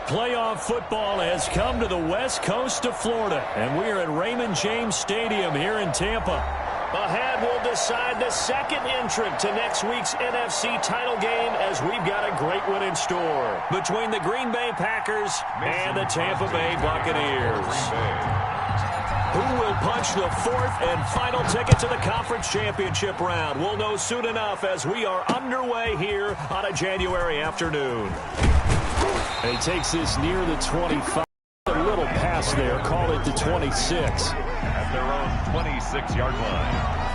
Playoff football has come to the west coast of Florida, and we are at Raymond James Stadium here in Tampa. Ahead, we'll decide the second entrant to next week's NFC title game, as we've got a great one in store between the Green Bay Packers and the Tampa Bay Buccaneers. Who will punch the fourth and final ticket to the conference championship round? We'll know soon enough as we are underway here on a January afternoon. And he takes this near the 25. A little pass there. Call it the 26. At their own 26-yard line.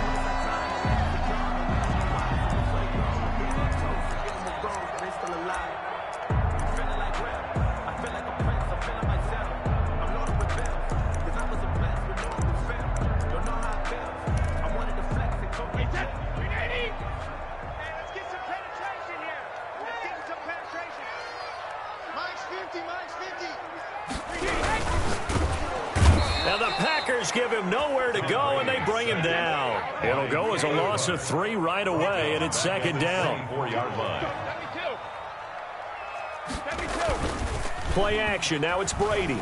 And the Packers give him nowhere to go, and they bring him down. It'll go as a loss of 3 right away, and it's second down. 4-yard line. Play action. Now it's Brady.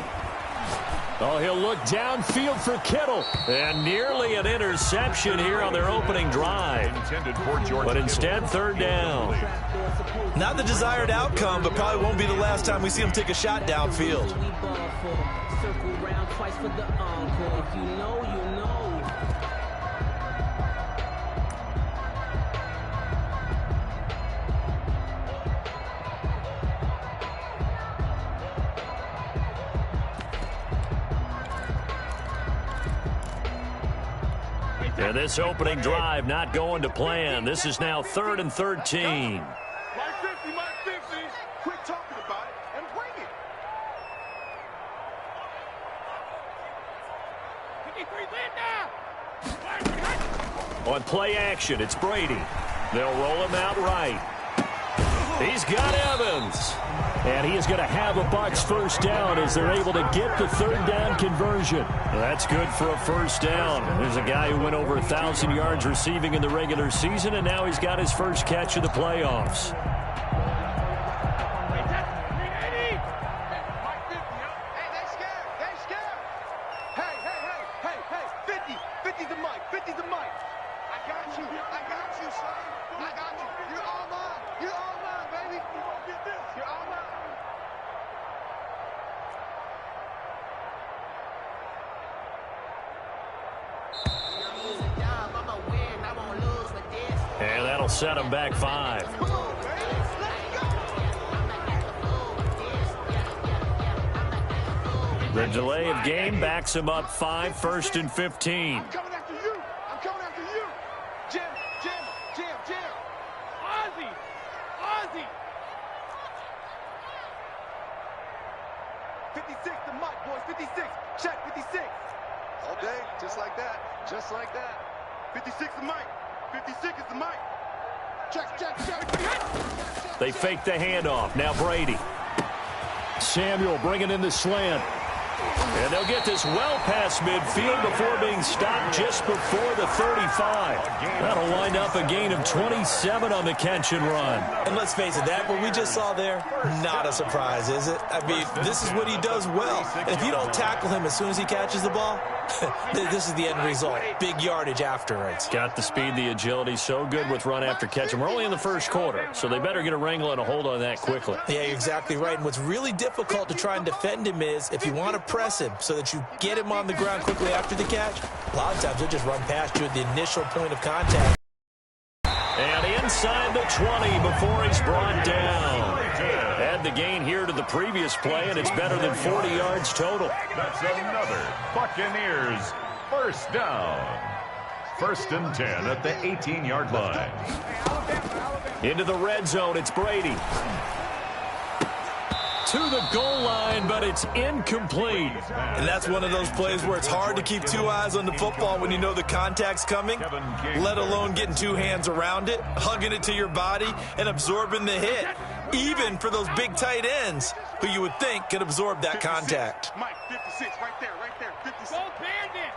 Oh, he'll look downfield for Kittle. And nearly an interception here on their opening drive. But instead, third down. Not the desired outcome, but probably won't be the last time we see him take a shot downfield. For the encore. If you know, you know. And this opening drive not going to plan. This is now 3rd and 13. On play action, it's Brady. They'll roll him out right. He's got Evans. And he is going to have a Bucs first down as they're able to get the third down conversion. That's good for a first down. There's a guy who went over 1,000 yards receiving in the regular season, and now he's got his first catch of the playoffs. And that'll set him back 5. The delay of game backs him up 5, 1st and 15. I'm coming after you. I'm coming after you. Jim. Ozzy. 56 to Mike, boys. 56. Check 56. All day, just like that. 56 to Mike. 56 is the Mike. Check. They fake the handoff. Now Brady. Samuel bringing in the slant. And they'll get this well past midfield before being stopped just before the 35. That'll wind up a gain of 27 on the catch and run. And let's face it, that what we just saw there, not a surprise, is it? I mean, this is what he does well. And if you don't tackle him as soon as he catches the ball, this is the end result. Big yardage afterwards. Got the speed, the agility, so good with run after catch. And we're only in the first quarter, so they better get a wrangle and a hold on that quickly. Yeah, you're exactly right. And what's really difficult to try and defend him is if you want to press him so that you get him on the ground quickly after the catch, a lot of times he'll just run past you at the initial point of contact. And inside the 20 before he's brought down. Add the gain here to the previous play, and it's better than 40 yards total. That's another Buccaneers first down. 1st and 10 at the 18-yard line. Into the red zone, it's Brady. To the goal line, but it's incomplete. And that's one of those plays where it's hard to keep 2 eyes on the football when you know the contact's coming, let alone getting 2 hands around it, hugging it to your body, and absorbing the hit, even for those big tight ends who you would think could absorb that contact. Mike, 56, right there, 56. Go Bandit.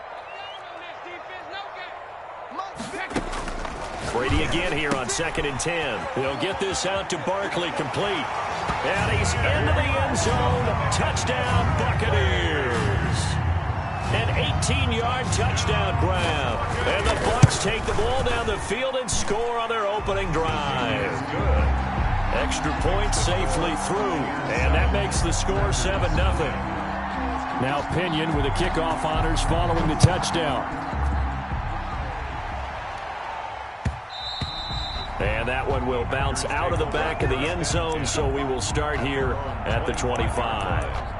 Brady again here on 2nd and 10. They'll get this out to Barkley complete. And he's into the end zone. Touchdown, Buccaneers. An 18-yard touchdown grab. And the Bucs take the ball down the field and score on their opening drive. Extra point safely through. And that makes the score 7-0. Now Pinion with the kickoff honors following the touchdown. And that one will bounce out of the back of the end zone, so we will start here at the 25.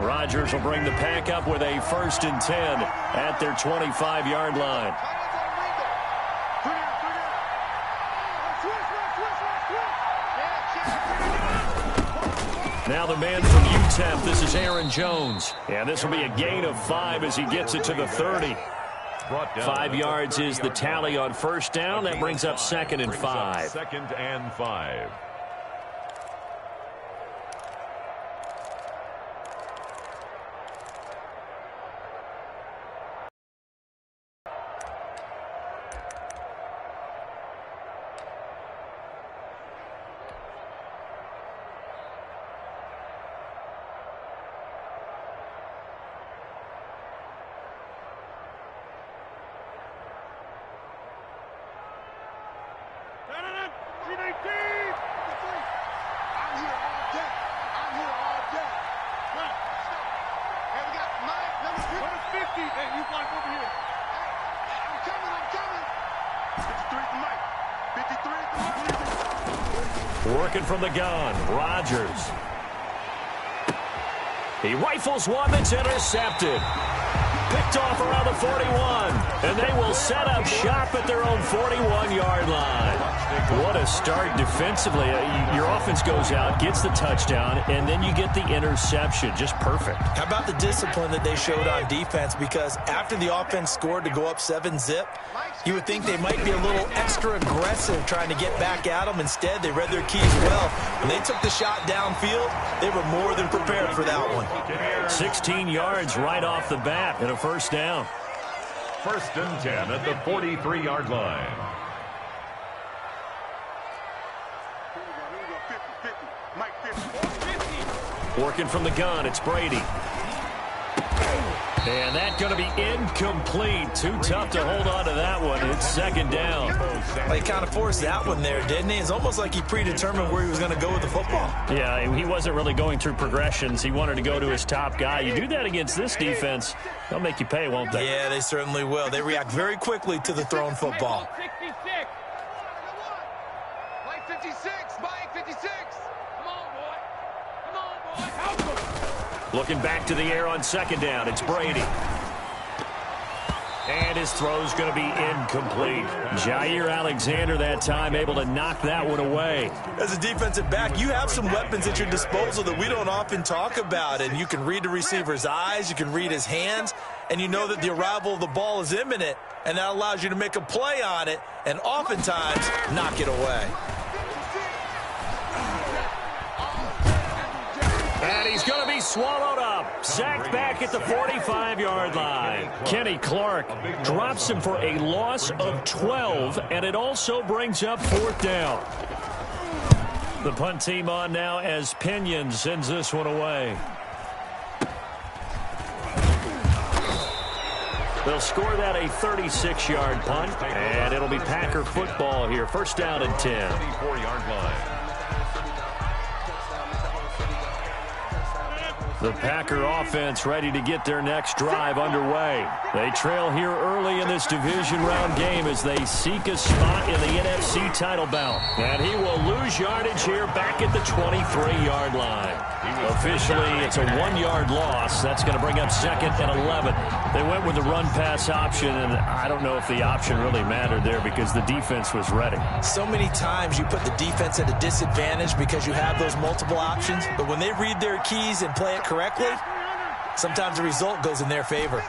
Rodgers will bring the pack up with a 1st and 10 at their 25-yard line. Now the man from UTEP, this is Aaron Jones. And this will be a gain of 5 as he gets it to the 30. 5 yards is the tally on 1st down. That brings up 2nd and 5. 2nd and 5. Working from the gun, Rodgers. He rifles one that's intercepted. Picked off around the 41. And they will set up shop at their own 41-yard line. What a start defensively. Your offense goes out, gets the touchdown, and then you get the interception. Just perfect. How about the discipline that they showed on defense? Because after the offense scored to go up 7-zip, you would think they might be a little extra aggressive trying to get back at them. Instead, they read their keys well. When they took the shot downfield, they were more than prepared for that one. 16 yards right off the bat and a 1st down. 1st and 10 at the 43-yard line. Working from the gun, it's Brady. And that's going to be incomplete. Too tough to hold on to that one. It's 2nd down. Well, he kind of forced that one there, didn't he? It's almost like he predetermined where he was going to go with the football. Yeah, he wasn't really going through progressions. He wanted to go to his top guy. You do that against this defense, they'll make you pay, won't they? Yeah, they certainly will. They react very quickly to the thrown football. 66. Mike 56. Mike 56. Come on, boy. Come on, boy. Help him. Looking back to the air on 2nd down, it's Brady. And his throw's going to be incomplete. Jair Alexander that time able to knock that one away. As a defensive back, you have some weapons at your disposal that we don't often talk about. And you can read the receiver's eyes, you can read his hands, and you know that the arrival of the ball is imminent. And that allows you to make a play on it and oftentimes knock it away. And he's going to be swallowed up. Sacked back at the 45-yard line. Kenny Clark drops him for a loss of 12, and it also brings up 4th down. The punt team on now as Pinion sends this one away. They'll score that a 36-yard punt, and it'll be Packer football here. 1st down and 10. 34-yard line. The Packer offense ready to get their next drive underway. They trail here early in this division round game as they seek a spot in the NFC title bout. And he will lose yardage here back at the 23-yard line. Officially, it's a 1-yard loss. That's going to bring up 2nd and 11. They went with the run-pass option, and I don't know if the option really mattered there because the defense was ready. So many times you put the defense at a disadvantage because you have those multiple options, but when they read their keys and play it correctly, sometimes the result goes in their favor.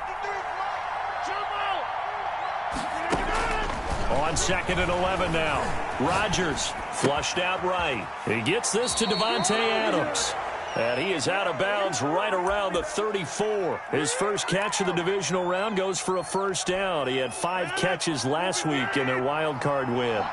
On 2nd and 11 now. Rodgers flushed out right. He gets this to Devontae Adams. And he is out of bounds right around the 34. His first catch of the divisional round goes for a first down. He had 5 catches last week in their wild card win.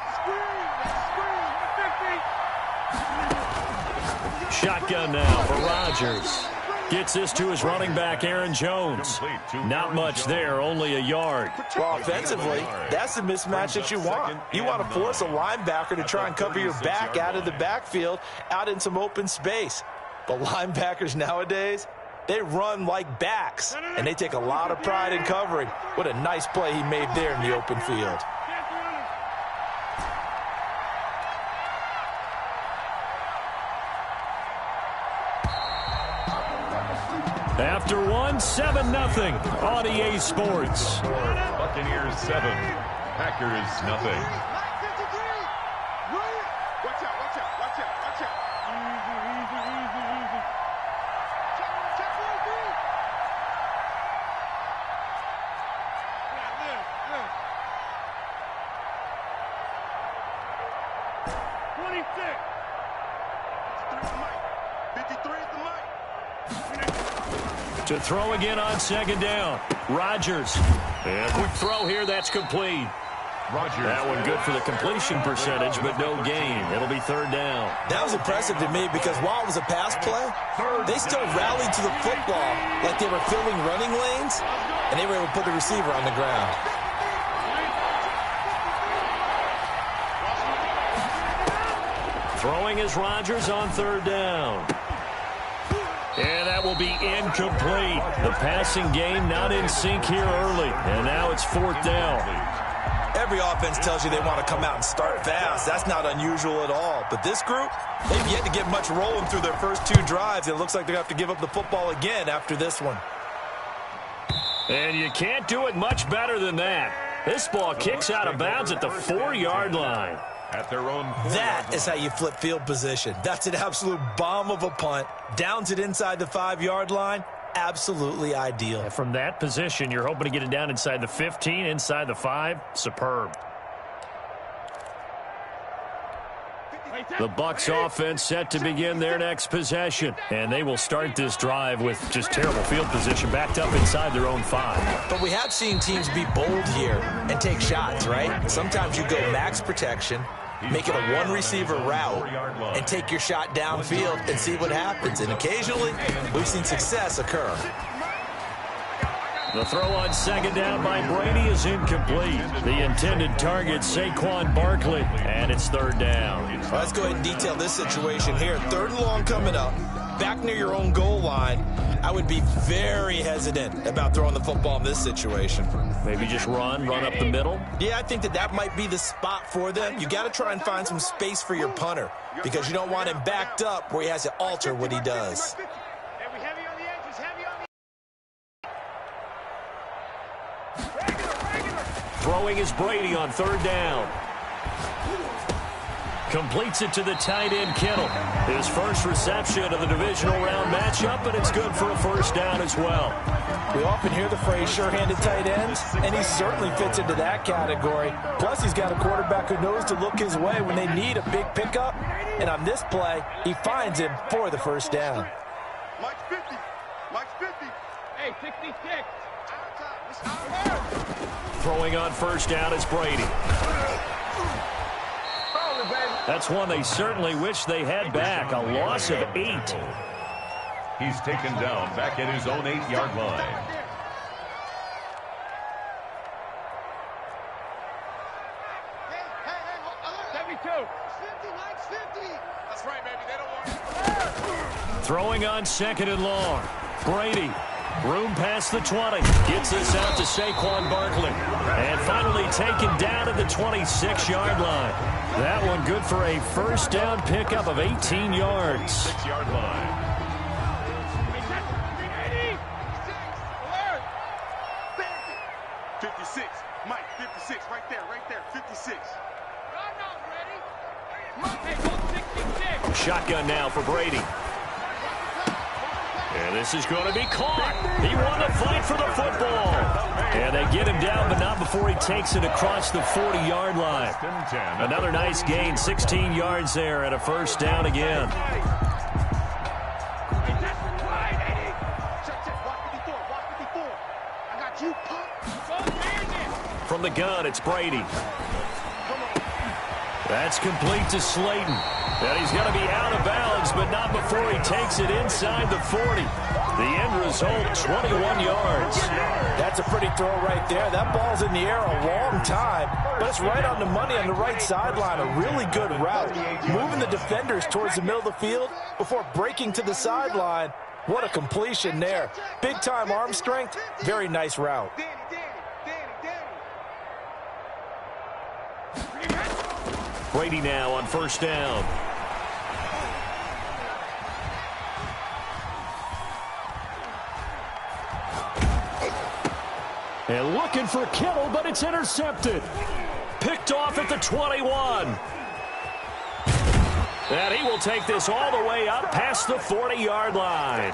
Shotgun now for Rodgers. Gets this to his running back, Aaron Jones. Not much there, only a yard. Well, offensively, that's the mismatch that you want. You want to force a linebacker to try and cover your back out of the backfield, out in some open space. But linebackers nowadays, they run like backs, and they take a lot of pride in covering. What a nice play he made there in the open field. After 7-0 on EA Sports. Buccaneers 7, Packers nothing. Watch out, watch out, watch out, watch out. Easy. Check one, dude. Look. 26. 53 is the mic. To throw again on 2nd down. Rodgers. And quick throw here, that's complete. Rodgers. That one good for the completion percentage, but no gain. It'll be 3rd down. That was impressive to me because while it was a pass play, they still rallied to the football like they were filling running lanes, and they were able to put the receiver on the ground. Throwing is Rodgers on 3rd down. And that will be incomplete. The passing game not in sync here early. And now it's 4th down. Every offense tells you they want to come out and start fast. That's not unusual at all. But this group, they've yet to get much rolling through their first 2 drives. It looks like they're going to have to give up the football again after this one. And you can't do it much better than that. This ball kicks out of bounds at the 4-yard line. At their own. That is how you flip field position. That's an absolute bomb of a punt. Downs it inside the 5-yard line. Absolutely ideal. And from that position, you're hoping to get it down inside the 15, inside the 5. Superb. The Bucs offense set to begin their next possession. And they will start this drive with just terrible field position backed up inside their own 5. But we have seen teams be bold here and take shots, right? Sometimes you go max protection, make it a 1-receiver route, and take your shot downfield and see what happens. And occasionally, we've seen success occur. The throw on 2nd down by Brady is incomplete. The intended target, Saquon Barkley, and it's 3rd down. Well, let's go ahead and detail this situation here. 3rd and long coming up, back near your own goal line. I would be very hesitant about throwing the football in this situation. Maybe just run up the middle? Yeah, I think that might be the spot for them. You got to try and find some space for your punter because you don't want him backed up where he has to alter what he does. Throwing is Brady on 3rd down. Completes it to the tight end, Kittle. His first reception of the divisional round matchup, but it's good for a first down as well. We often hear the phrase sure-handed tight ends, and he certainly fits into that category. Plus, he's got a quarterback who knows to look his way when they need a big pickup. And on this play, he finds him for the first down. Mike's 50. Mike's 50. Hey, 66. Throwing on 1st down is Brady. That's one they certainly wish they had back. A loss of 8. He's taken down back at his own 8-yard line. Throwing on 2nd and long. Brady. Room past the 20. Gets this out to Saquon Barkley. And finally taken down at the 26-yard line. That one good for a first down pickup of 18 yards. 6-yard line. shotgun now for Brady. And this is going to be caught. He won the fight for the football. And they get him down, but not before he takes it across the 40-yard line. Another nice gain, 16 yards there, and a first down again. From the gun, it's Brady. That's complete to Slayton. And he's going to be out of bounds, but not before he takes it inside the 40. The end result, 21 yards. That's a pretty throw right there. That ball's in the air a long time, but it's right on the money on the right sideline. A really good route. Moving the defenders towards the middle of the field before breaking to the sideline. What a completion there. Big-time arm strength. Very nice route. Brady now on first down. And looking for Kittle, but it's intercepted. Picked off at the 21. And he will take this all the way up past the 40-yard line.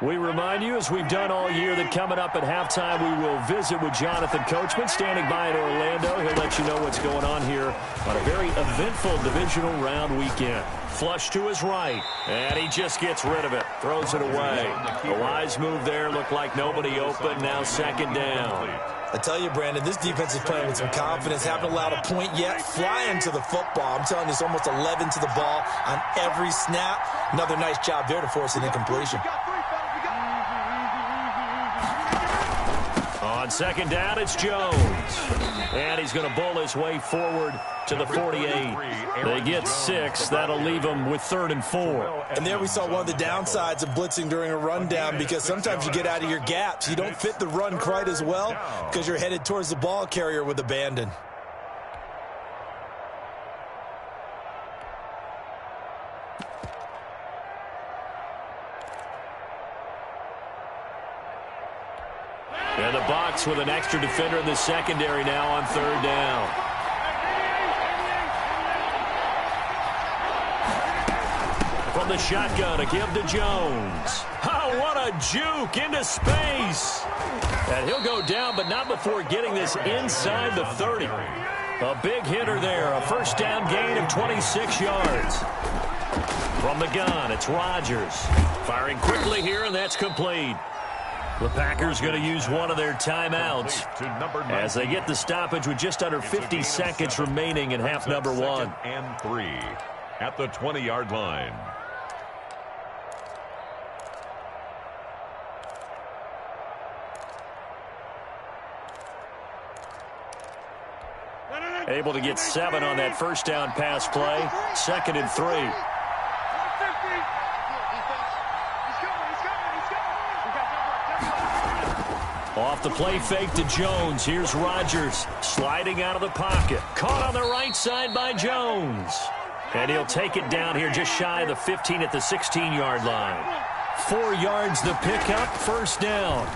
We remind you, as we've done all year, that coming up at halftime, we will visit with Jonathan Coachman, standing by in Orlando. He'll let you know what's going on here on a very eventful divisional round weekend. Flush to his right, and he just gets rid of it, throws it away. A wise move there, looked like nobody open, now second down. I tell you, Brandon, this defense is playing with some confidence. Haven't allowed a point yet. Flying to the football. I'm telling you, it's almost 11 to the ball on every snap. Another nice job there to force an incompletion. On second down, it's Jones. And he's going to bowl his way forward to the 48. They get 6. That'll leave them with 3rd and 4. And there we saw one of the downsides of blitzing during a rundown, because sometimes you get out of your gaps. You don't fit the run quite as well because you're headed towards the ball carrier with abandon. And the Bucs with an extra defender in the secondary now on 3rd down. From the shotgun, a give to Jones. Oh, what a juke into space. And he'll go down, but not before getting this inside the 30. A big hitter there, a first down gain of 26 yards. From the gun, it's Rodgers. Firing quickly here, and that's complete. The Packers going to use one of their timeouts as they get the stoppage with just under 50 seconds remaining in half number 1. And 3 at the 20-yard line. Able to get 7 on that first down pass play. 2nd and 3. Off the play fake to Jones. Here's Rodgers sliding out of the pocket. Caught on the right side by Jones. And he'll take it down here just shy of the 15 at the 16-yard line. 4 yards the pickup, first down.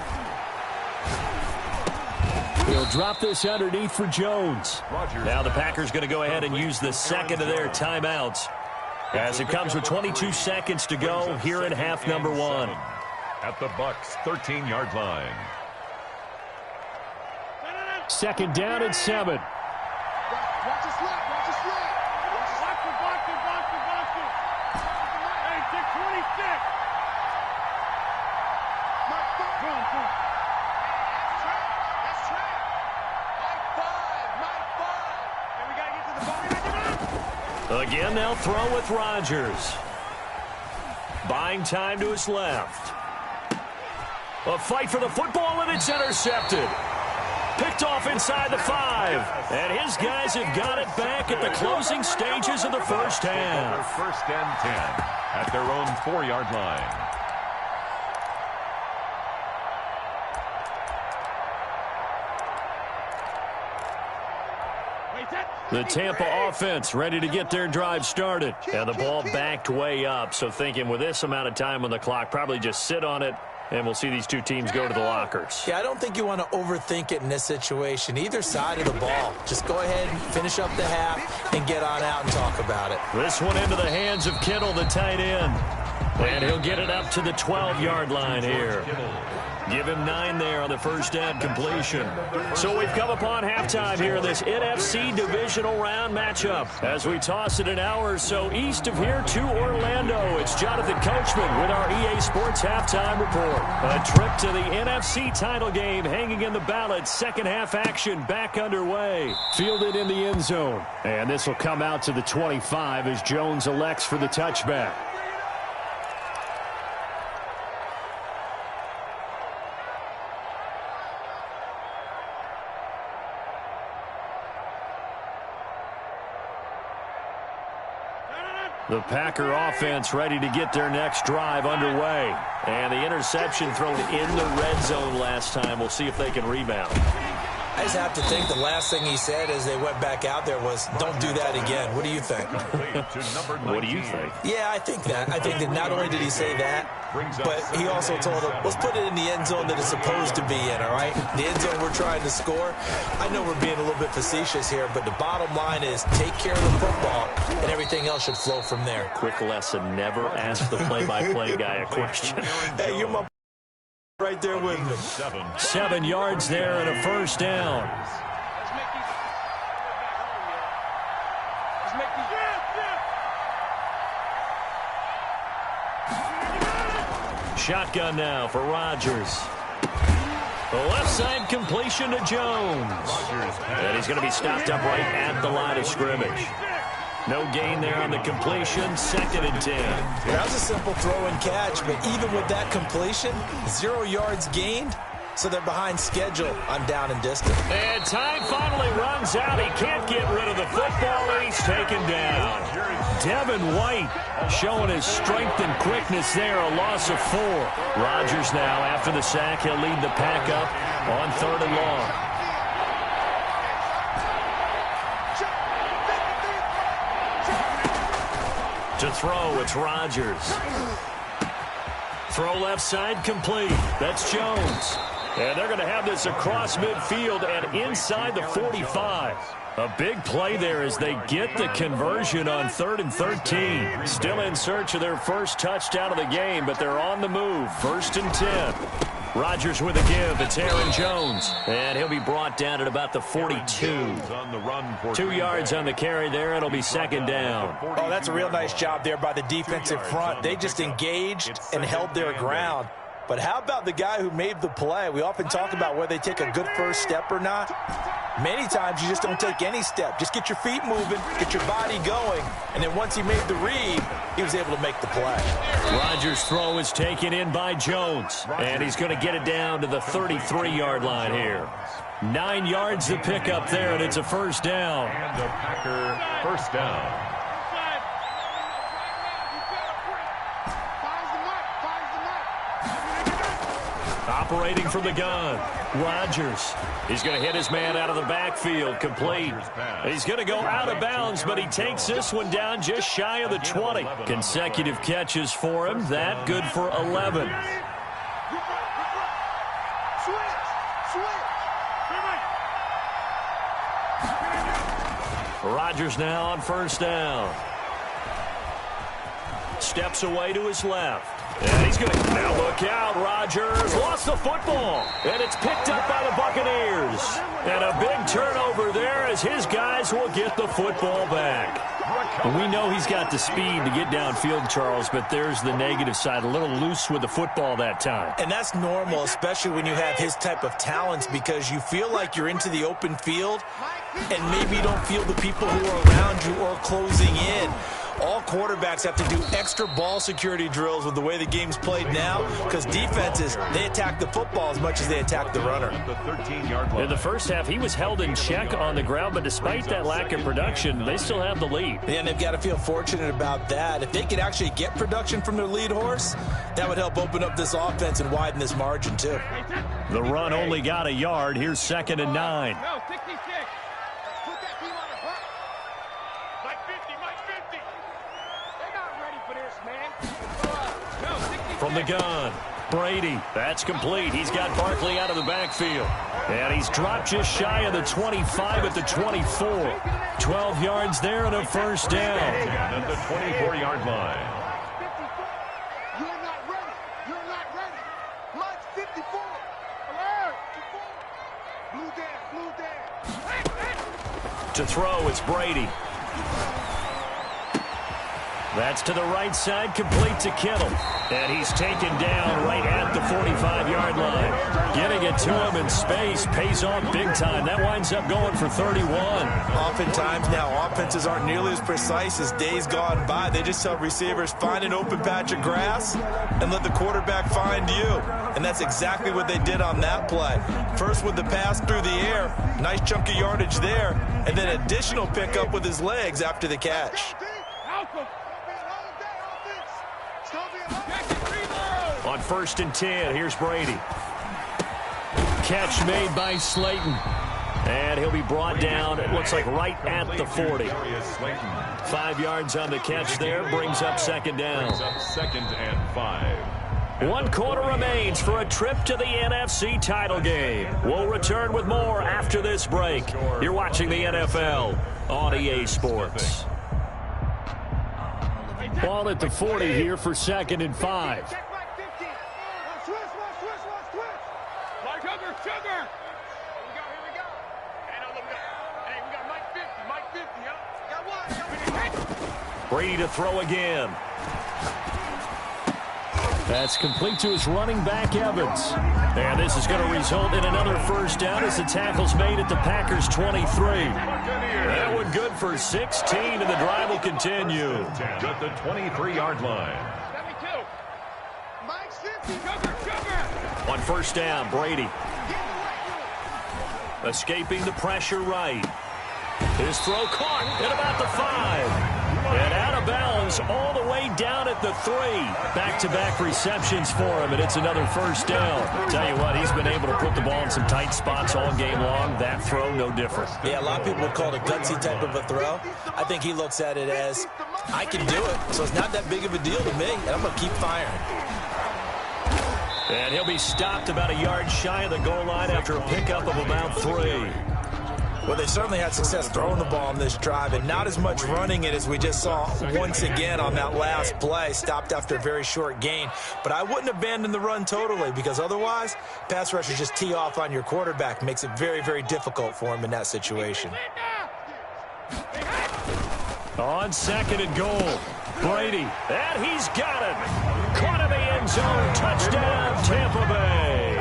He'll drop this underneath for Jones. Now the Packers going to go ahead and use the second of their timeouts as it comes with 22 seconds to go here in half number 1. At the Bucs 13-yard line. Second down and 7. Watch it slide, watch it slide. Box it. Hey, 626. Mike 5. That's track. Mike 5. And we got to get to the ball. Again, they'll throw with Rodgers. Buying time to his left. A fight for the football, and it's intercepted. Picked off inside the 5. And his guys have got it back at the closing stages of the first half. First and 10 at their own 4-yard line. The Tampa offense ready to get their drive started. And the ball backed way up, so thinking with this amount of time on the clock, probably just sit on it, and we'll see these two teams go to the lockers. Yeah, I don't think you want to overthink it in this situation. Either side of the ball. Just go ahead and finish up the half and get on out and talk about it. This one into the hands of Kittle, the tight end. And he'll get it up to the 12-yard line here. Give him 9 there on the first down completion. So we've come upon halftime here in this NFC divisional round matchup. As we toss it an hour or so east of here to Orlando, it's Jonathan Coachman with our EA Sports Halftime Report. A trip to the NFC title game hanging in the balance. Second half action back underway. Fielded in the end zone. And this will come out to the 25 as Jones elects for the touchback. The Packer offense ready to get their next drive underway. And the interception thrown in the red zone last time. We'll see if they can rebound. I just have to think the last thing he said as they went back out there was, don't do that again. What do you think? What do you think? Yeah, I think that. I think that not only did he say that, but he also told them, let's put it in the end zone that it's supposed to be in, all right? The end zone we're trying to score. I know we're being a little bit facetious here, but the bottom line is take care of the football, and everything else should flow from there. Quick lesson, never ask the play-by-play guy a question. Hey, you're my right there with me. 7 yards there and a first down. Shotgun now for Rodgers. The left side completion to Jones. And he's going to be stopped up right at the line of scrimmage. No gain there on the completion. 2nd and 10. That was a simple throw and catch, but even with that completion, 0 yards gained, so they're behind schedule on down and distance. And time finally runs out. He can't get rid of the football, and he's taken down. Devin White showing his strength and quickness there, a loss of 4. Rodgers now, after the sack, he'll lead the pack up on 3rd and long. To throw, it's Rodgers. Throw left side complete. That's Jones. And they're going to have this across midfield and inside the 45. A big play there as they get the conversion on 3rd and 13. Still in search of their first touchdown of the game, but they're on the move. 1st and 10. Rodgers with a give. It's Aaron Jones. And he'll be brought down at about the 42. 2 yards on the carry there. It'll be 2nd down. Oh, that's a real nice job there by the defensive front. They just engaged and held their ground. But how about the guy who made the play? We often talk about whether they take a good first step or not. Many times you just don't take any step. Just get your feet moving, get your body going, and then once he made the read, he was able to make the play. Rodgers' throw is taken in by Jones, and he's going to get it down to the 33-yard line here. 9 yards to pick up there, and it's a first down. And the Packer first down. Operating from the gun, Rodgers. He's going to hit his man out of the backfield, complete. He's going to go out of bounds, but he takes this one down just shy of the 20. Consecutive catches for him. That good for 11. Rodgers now on first down. Steps away to his left. And he's going to now look out. Rodgers lost the football. And it's picked up by the Buccaneers. And a big turnover there as his guys will get the football back. And we know he's got the speed to get downfield, Charles, but there's the negative side. A little loose with the football that time. And that's normal, especially when you have his type of talents, because you feel like you're into the open field and maybe you don't feel the people who are around you or closing in. All quarterbacks have to do extra ball security drills with the way the game's played now, because defenses, they attack the football as much as they attack the runner. In the first half, he was held in check on the ground, but despite that lack of production, they still have the lead. And they've got to feel fortunate about that. If they could actually get production from their lead horse, that would help open up this offense and widen this margin, too. The run only got a yard. Here's 2nd and 9. No, 66. Put that team on a From the gun, Brady. That's complete. He's got Barkley out of the backfield. And he's dropped just shy of the 25 at the 24. 12 yards there and a first down. At the 24-yard line. You're not ready. You're not ready. Lunch 54. Alert. Blue down. To throw, it's Brady. That's to the right side, complete to Kittle. And he's taken down right at the 45-yard line. Getting it to him in space pays off big time. That winds up going for 31. Oftentimes now, offenses aren't nearly as precise as days gone by. They just tell receivers, find an open patch of grass and let the quarterback find you. And that's exactly what they did on that play. First with the pass through the air, nice chunk of yardage there, and then additional pickup with his legs after the catch. On 1st and 10, here's Brady. Catch made by Slayton. And he'll be brought down, it looks like right at the 40. 5 yards on the catch there, brings up second down. Second and 5. 1 quarter remains for a trip to the NFC title game. We'll return with more after this break. You're watching the NFL on EA Sports. Ball at the 40 here for 2nd and 5. Brady to throw again. That's complete to his running back, Evans. And this is going to result in another first down as the tackle's made at the Packers' 23. That one good for 16, and the drive will continue. At the 23-yard line. On first down, Brady. Escaping the pressure right. His throw caught at about the 5. And out of bounds all the way down at the 3. Back-to-back receptions for him, and it's another first down. Tell you what, he's been able to put the ball in some tight spots all game long. That throw, no different. Yeah, a lot of people would call it a gutsy type of a throw. I think he looks at it as, I can do it, so it's not that big of a deal to me, and I'm going to keep firing. And he'll be stopped about a yard shy of the goal line after a pickup of about 3. Well, they certainly had success throwing the ball on this drive, and not as much running it as we just saw once again on that last play, stopped after a very short gain. But I wouldn't abandon the run totally, because otherwise, pass rushers just tee off on your quarterback. Makes it very, very difficult for him in that situation. On 2nd and goal, Brady, and he's got it. Caught in the end zone, touchdown, Tampa Bay.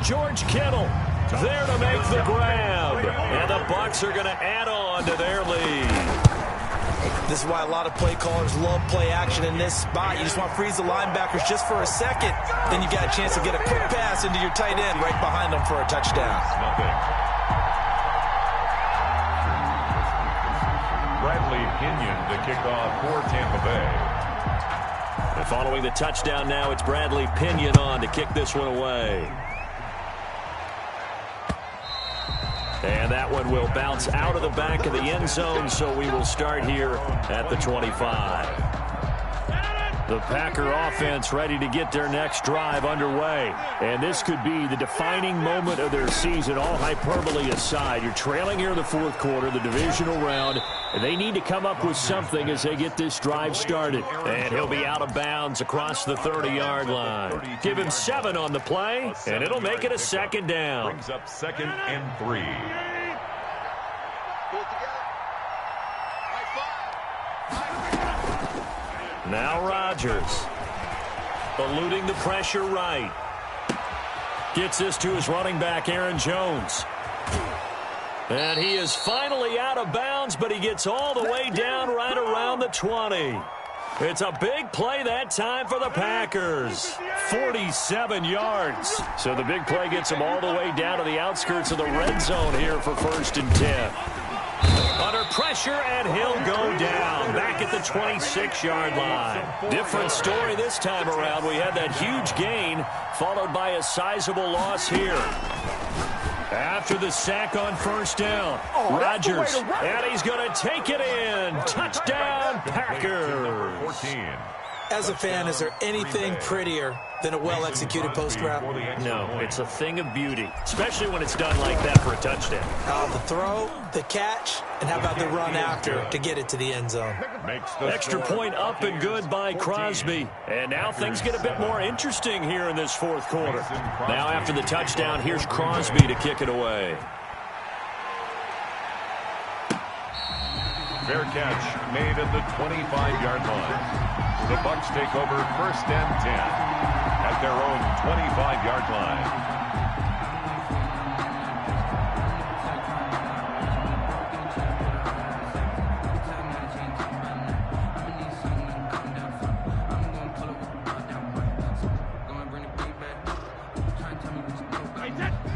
George Kittle there to make the grab, and the Bucs are going to add on to their lead. This is why a lot of play callers love play action in this spot. You just want to freeze the linebackers just for a second. Then you got a chance to get a quick pass into your tight end right behind them for a touchdown. Bradley Pinion to kick off for Tampa Bay. And following the touchdown now, it's Bradley Pinion on to kick this one away. And that one will bounce out of the back of the end zone, so we will start here at the 25. The Packer offense ready to get their next drive underway. And this could be the defining moment of their season, all hyperbole aside. You're trailing here in the 4th quarter, the divisional round, and they need to come up with something as they get this drive started. And he'll be out of bounds across the 30-yard line. Give him 7 on the play, and it'll make it a 2nd down. Brings up 2nd and 3. Now Rodgers, eluding the pressure right. Gets this to his running back, Aaron Jones. And he is finally out of bounds, but he gets all the way down right around the 20. It's a big play that time for the Packers. 47 yards. So the big play gets them all the way down to the outskirts of the red zone here for 1st and 10. Under pressure, and he'll go down back at the 26-yard line. Different story this time around. We had that huge gain followed by a sizable loss here. After the sack on 1st down, Rodgers, and he's going to take it in. Touchdown, Packers. 14. As a fan, is there anything prettier than a well-executed post route? No, it's a thing of beauty, especially when it's done like that for a touchdown. The throw, the catch, and how about the run after to get it to the end zone? Extra point up and good by Crosby. And now things get a bit more interesting here in this fourth quarter. Now after the touchdown, here's Crosby to kick it away. Fair catch made at the 25-yard line. The Bucs take over 1st and 10 at their own 25-yard line.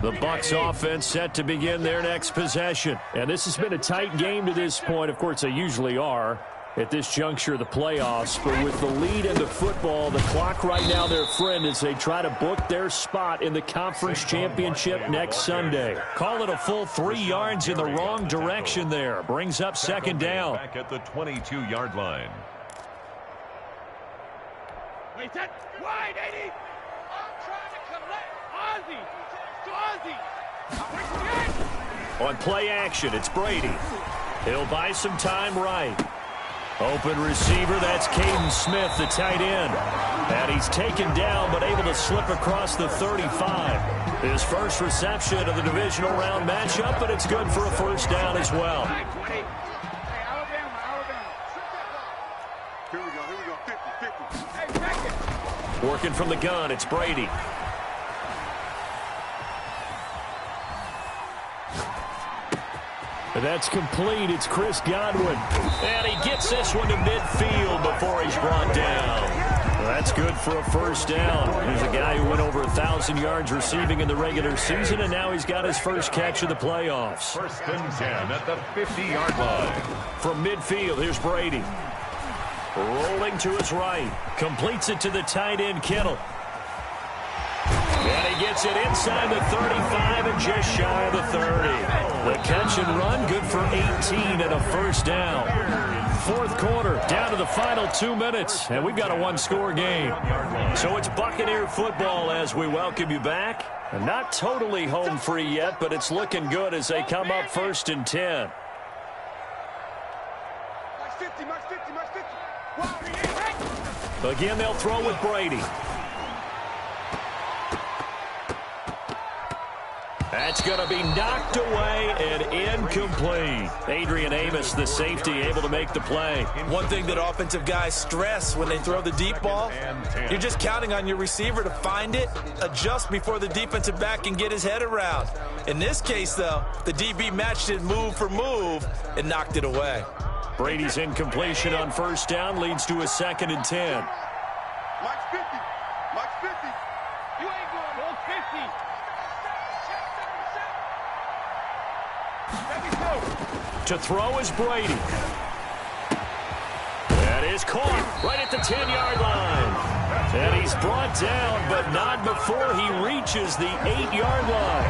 The Bucs offense set to begin their next possession. And this has been a tight game to this point. Of course, they usually are at this juncture of the playoffs. But with the lead in the football, the clock right now their friend as they try to book their spot in the conference championship next Sunday. Call it a full 3 yards in the wrong direction there. Brings up 2nd down. Back at the 22-yard line. Wait, that wide, 80. I'm trying to collect Ozzy. On play action, it's Brady. He'll buy some time right. Open receiver, that's Caden Smith, the tight end. And he's taken down, but able to slip across the 35. His first reception of the divisional round matchup, but it's good for a 1st down as well. Hey, Alabama. Here we go, 50. Hey, check it. Working from the gun, it's Brady. That's complete. It's Chris Godwin. And he gets this one to midfield before he's brought down. Well, that's good for a 1st down. He's a guy who went over 1,000 yards receiving in the regular season, and now he's got his first catch of the playoffs. 1st and 10 at the 50-yard line. From midfield, here's Brady. Rolling to his right. Completes it to the tight end, Kittle. And he gets it inside the 35 and just shy of the 30. The catch and run, good for 18 and a 1st down. 4th quarter, down to the final 2 minutes, and we've got a 1-score game. So it's Buccaneer football as we welcome you back. And not totally home free yet, but it's looking good as they come up 1st and 10. Again, they'll throw with Brady. That's going to be knocked away and incomplete. Adrian Amos, the safety, able to make the play. One thing that offensive guys stress when they throw the deep ball, you're just counting on your receiver to find it, adjust before the defensive back can get his head around. In this case, though, the DB matched it move for move and knocked it away. Brady's incompletion on 1st down leads to a 2nd and 10. Mike's 50. You ain't going all 50. To throw is Brady. That is caught right at the 10-yard line. And he's brought down, but not before he reaches the 8-yard line.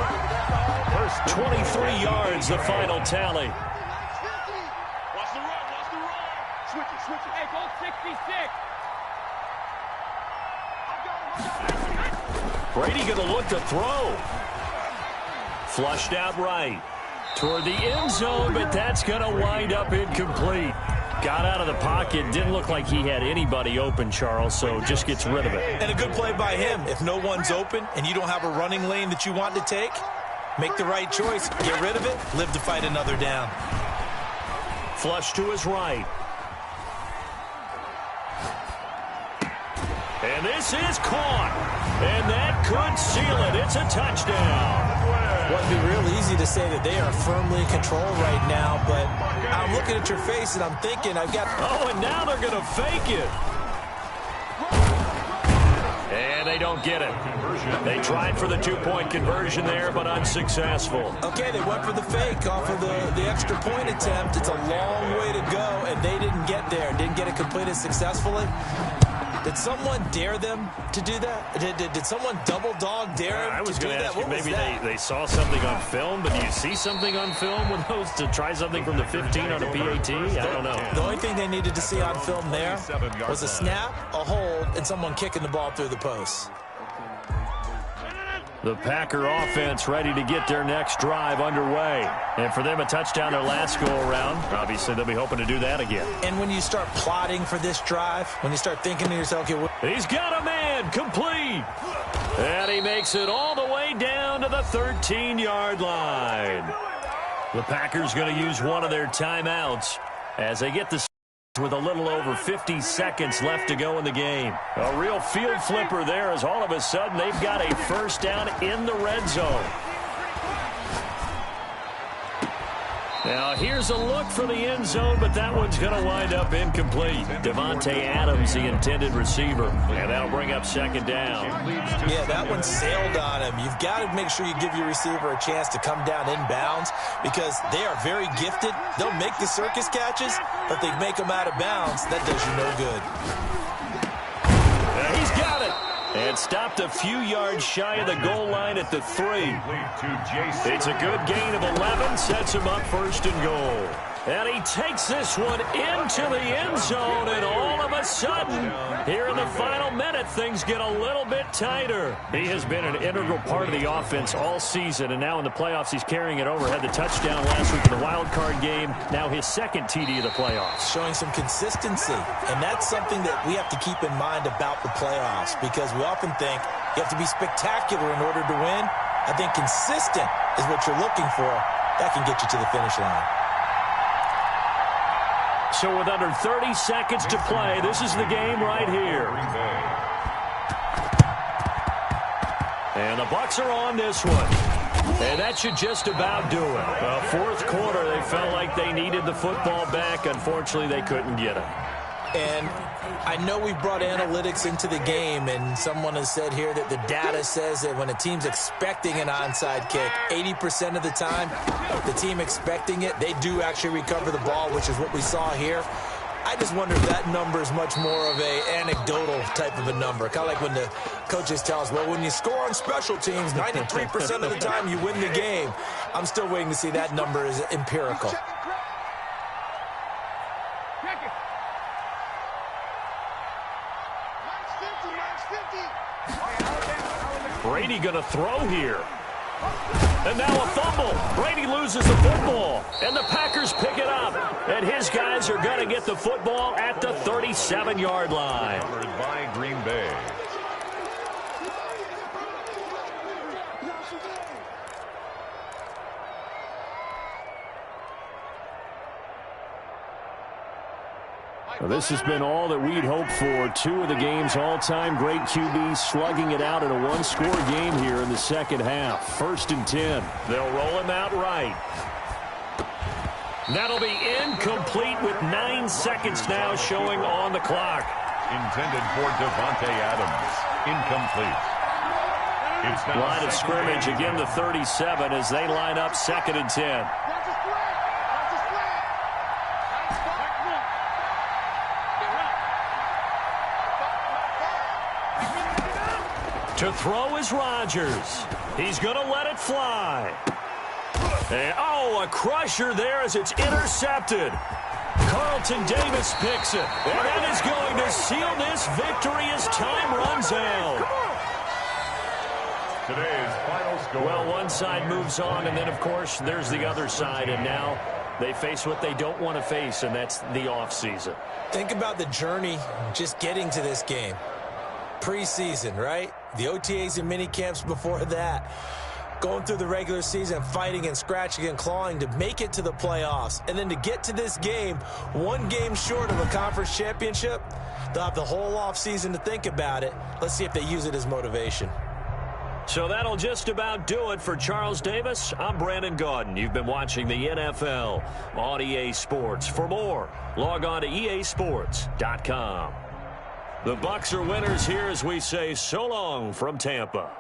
First 23 yards, the final tally. Watch the run. Switch it. Hey, go 66. Brady going to look to throw. Flushed out right. Toward the end zone, but that's going to wind up incomplete. Got out of the pocket. Didn't look like he had anybody open, Charles, so just gets rid of it. And a good play by him. If no one's open and you don't have a running lane that you want to take, make the right choice. Get rid of it. Live to fight another down. Flush to his right. And this is caught. And that could seal it. It's a touchdown. Well, it'd be real easy to say that they are firmly in control right now, but I'm looking at your face and I'm thinking I've got... Oh, and now they're going to fake it. And they don't get it. They tried for the 2-point conversion there, but unsuccessful. Okay, they went for the fake off of the extra point attempt. It's a long way to go, and they didn't get there. Didn't get it completed successfully. Did someone dare them to do that? Did someone double dog dare I was going to ask you, maybe they saw something on film, but do you see something on film with those to try something from the 15 on a PAT? I don't know. The only thing they needed to see on film there was a snap, a hold, and someone kicking the ball through the post. The Packer offense ready to get their next drive underway. And for them, a touchdown their last go-around. Obviously, they'll be hoping to do that again. And when you start plotting for this drive, when you start thinking to yourself, okay, he's got a man complete. And he makes it all the way down to the 13-yard line. The Packers going to use one of their timeouts as they get the with a little over 50 seconds left to go in the game. A real field flipper there as all of a sudden they've got a first down in the red zone. Now here's a look for the end zone, but that one's going to wind up incomplete. Devontae Adams, the intended receiver, and that'll bring up second down. Yeah, that one sailed on him. You've got to make sure you give your receiver a chance to come down inbounds because they are very gifted. They'll make the circus catches, but if they make them out of bounds, that does you no good. He's got it. And stopped a few yards shy of the goal line at the 3. It's a good gain of 11, sets him up first and goal. And he takes this one into the end zone, and all of a sudden, here in the final minute, things get a little bit tighter. He has been an integral part of the offense all season, and now in the playoffs, he's carrying it over. Had the touchdown last week in the wild card game, now his second TD of the playoffs. Showing some consistency, and that's something that we have to keep in mind about the playoffs, because we often think you have to be spectacular in order to win. I think consistent is what you're looking for. That can get you to the finish line. So with under 30 seconds to play, this is the game right here. And the Bucs are on this one. And that should just about do it. Fourth quarter, they felt like they needed the football back. Unfortunately, they couldn't get it. And I know we brought analytics into the game, and someone has said here that the data says that when a team's expecting an onside kick, 80% of the time, the team expecting it, they do actually recover the ball, which is what we saw here. I just wonder if that number is much more of a anecdotal type of a number. Kind of like when the coaches tell us, well, when you score on special teams, 93% of the time you win the game. I'm still waiting to see that number is empirical. Brady going to throw here. And now a fumble. Brady loses the football. And the Packers pick it up. And his guys are going to get the football at the 37-yard line. Covered by Green Bay. Well, this has been all that we'd hoped for. Two of the game's all-time great QBs slugging it out in a one-score game here in the second half. 1st and 10. They'll roll him out right. That'll be incomplete with 9 seconds now showing on the clock. Intended for Devontae Adams. Incomplete. It's now line of scrimmage again to 37 as they line up 2nd and 10. To throw is Rodgers. He's going to let it fly. And, a crusher there as it's intercepted. Carlton Davis picks it. And that is going to seal this victory as time runs out. Today's final score. Well, one side moves on, and then, of course, there's the other side. And now they face what they don't want to face, and that's the offseason. Think about the journey just getting to this game. Preseason, right? The OTAs and mini camps before that. Going through the regular season, fighting and scratching and clawing to make it to the playoffs. And then to get to this game, one game short of a conference championship, they'll have the whole offseason to think about it. Let's see if they use it as motivation. So that'll just about do it for Charles Davis. I'm Brandon Gaudin. You've been watching the NFL on EA Sports. For more, log on to easports.com. The Bucs are winners here as we say so long from Tampa.